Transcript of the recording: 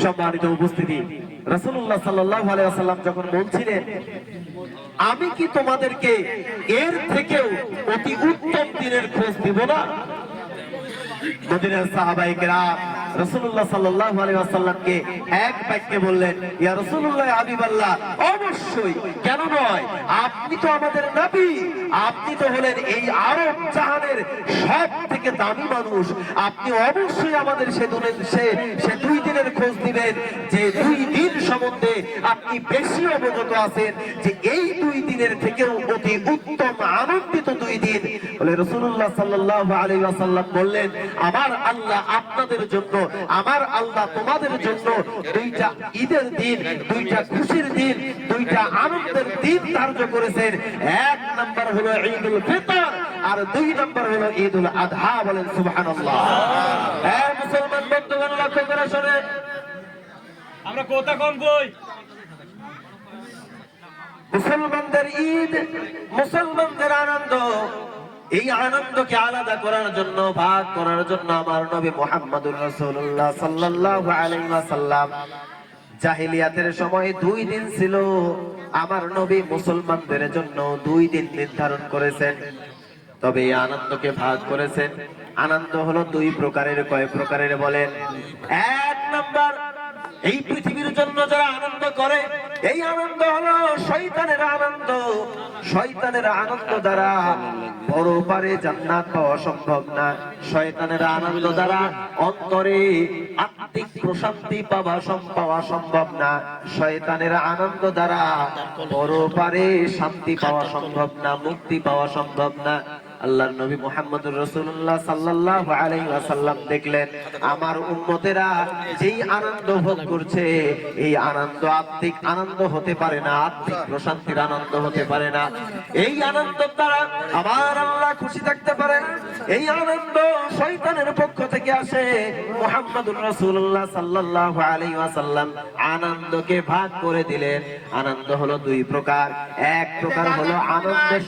সম্মানিত উপস্থিতি, রাসূলুল্লাহ সাল্লাল্লাহু আলাইহি ওয়াসাল্লাম যখন বলছিলেন আমি কি তোমাদেরকে এর থেকেও অতি উত্তম দিনের খোঁজ দিব না, মদিনার সাহাবায়ে কেরাম রাসূলুল্লাহ সাল্লাল্লাহু আলাইহি ওয়াসাল্লামকে এক বাক্যে বললেন, ইয়া রাসূলুল্লাহ হাবিবাল্লাহ, অবশ্যই, কেন নয়, আপনি তো আমাদের নবী, আপনি তো হলেন এই আরব জাহানের সবথেকে দামি মানুষ, আপনি অবশ্যই আমাদের সে দুই দিনের খোঁজ দিবেন যে দুই দিন সম্বন্ধে আপনি বেশি অবগত আছেন, যে এই দুই দিনের থেকেও অতি উত্তম আনন্দিত দুই দিন। বলে রাসূলুল্লাহ সাল্লাল্লাহু আলাইহি ওয়াসাল্লাম বললেন, আমার আল্লাহ আপনাদের জন্য, আমার আল্লাহ তোমাদের জন্য দুইটা ঈদের দিন, দুইটা খুশির দিন, দুইটা আনন্দের দিন ধার্য করেছেন। এক নাম্বার হলো ঈদুল ফিতর আর দুই নাম্বার হলো ঈদুল আযহা। বলেন সুবহানাল্লাহ। হ্যাঁ মুসলমান বন্ধুগণ, লক্ষ্য করে শুনেন, আমরা কথা কম কই। মুসলমানদের ঈদ, মুসলমানদের আনন্দ, এই আনন্দকে আলাদা করার জন্য, ভাগ করার জন্য আমার নবী মুহাম্মদুর রাসূলুল্লাহ সাল্লাল্লাহু আলাইহি ওয়াসাল্লাম জাহেলিয়াতের সময় দুই দিন ছিল, আমার নবী মুসলমানদের জন্য দুই দিন নির্ধারণ করেছেন। তবে এই আনন্দকে ভাগ করেছেন। আনন্দ হলো দুই প্রকারের। কয় প্রকারের বলেন? এক নাম্বার, এই পৃথিবীর জন্য যারা আনন্দ করে, এই আনন্দ হলো শয়তানের আনন্দ। শয়তানের আনন্দ দ্বারা পরপারে জান্নাত পাওয়া সম্ভব না। শয়তানের আনন্দ দ্বারা অন্তরে আত্মিক প্রশান্তি পাওয়া সম্ভব না। শয়তানের আনন্দ দ্বারা পরপারে শান্তি পাওয়া সম্ভব না, মুক্তি পাওয়া সম্ভব না। আল্লাহর নবী মুহাম্মদুর রাসূলুল্লাহ সাল্লাল্লাহু আলাইহি ওয়াসাল্লাম দেখলেন আমার উম্মতেরা যেই আনন্দ ভোগ করছে, এই আনন্দ আত্মিক আনন্দ হতে পারে না, আত্মিক প্রশান্তির আনন্দ হতে পারে না। এই আনন্দ দ্বারা আমার আল্লাহ খুশি থাকতে পারেন, এই আনন্দ শয়তানের পক্ষ থেকে আসে। মুহাম্মদুর রাসূলুল্লাহ সাল্লাল্লাহু আলাইহি ওয়াসাল্লাম আনন্দকে ভাগ করে দিলেন। আনন্দ হলো দুই প্রকার। এক প্রকার হলো আনন্দের